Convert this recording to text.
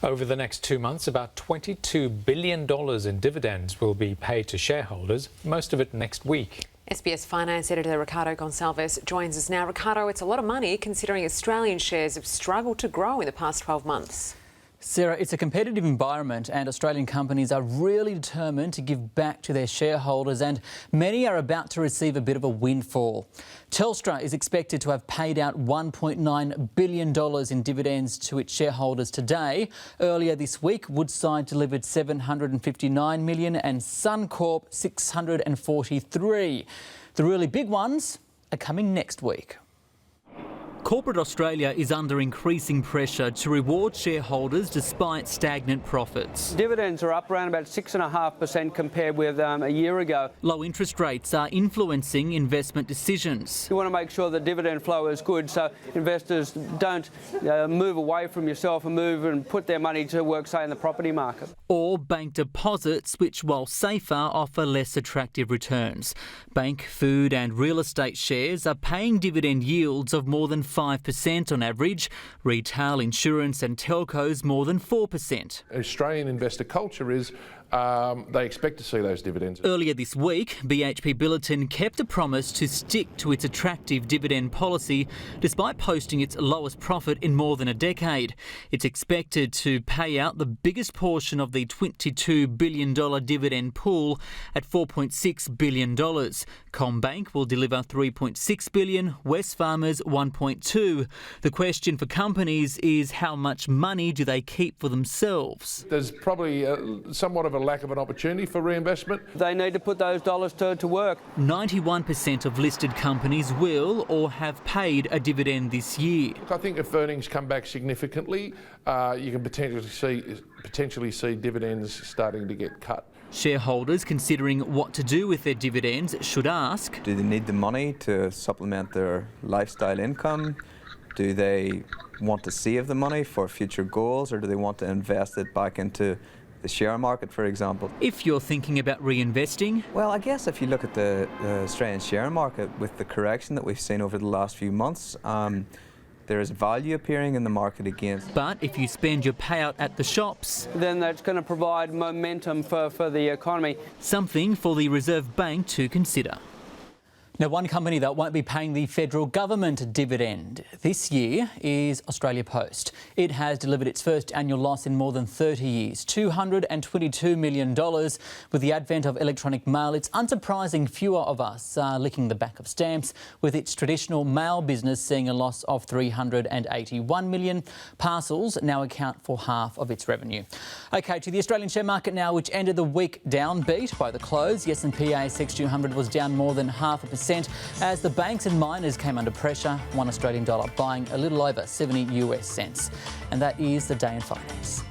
Over the next 2 months, about $22 billion in dividends will be paid to shareholders, most of it next week. SBS Finance editor Ricardo Goncalves joins us now. Ricardo, it's a lot of money considering Australian shares have struggled to grow in the past 12 months. Sarah, it's a competitive environment and Australian companies are really determined to give back to their shareholders, and many are about to receive a bit of a windfall. Telstra is expected to have paid out $1.9 billion in dividends to its shareholders today. Earlier this week, Woodside delivered $759 million and Suncorp $643. The really big ones are coming next week. Corporate Australia is under increasing pressure to reward shareholders despite stagnant profits. Dividends are up around about 6.5% compared with a year ago. Low interest rates are influencing investment decisions. You want to make sure the dividend flow is good so investors don't move away from yourself and move and put their money to work, say, in the property market. Or bank deposits, which, while safer, offer less attractive returns. Bank, food and real estate shares are paying dividend yields of more than 5% on average. Retail, insurance and telcos more than 4%. Australian investor culture is they expect to see those dividends. Earlier this week, BHP Billiton kept a promise to stick to its attractive dividend policy despite posting its lowest profit in more than a decade. It's expected to pay out the biggest portion of the $22 billion dividend pool at $4.6 billion. CommBank will deliver $3.6 billion, Wesfarmers $1.2. The question for companies is how much money do they keep for themselves? There's probably somewhat of a lack of an opportunity for reinvestment. They need to put those dollars to work. 91% of listed companies will or have paid a dividend this year. I think if earnings come back significantly, you can potentially see dividends starting to get cut. Shareholders considering what to do with their dividends should ask: do they need the money to supplement their lifestyle income? Do they want to save the money for future goals, or do they want to invest it back into the share market, for example? If you're thinking about reinvesting, well, I guess if you look at the Australian share market with the correction that we've seen over the last few months, there is value appearing in the market again. But if you spend your payout at the shops, then that's going to provide momentum for the economy. Something for the Reserve Bank to consider. Now, one company that won't be paying the federal government a dividend this year is Australia Post. It has delivered its first annual loss in more than 30 years, $222 million. With the advent of electronic mail, it's unsurprising fewer of us are licking the back of stamps, with its traditional mail business seeing a loss of $381 million. Parcels now account for half of its revenue. OK, to the Australian share market now, which ended the week downbeat by the close. The S&P ASX 200 was down more than 0.5% as the banks and miners came under pressure, $1 Australian dollar buying a little over 70 US cents. And that is the day in finance.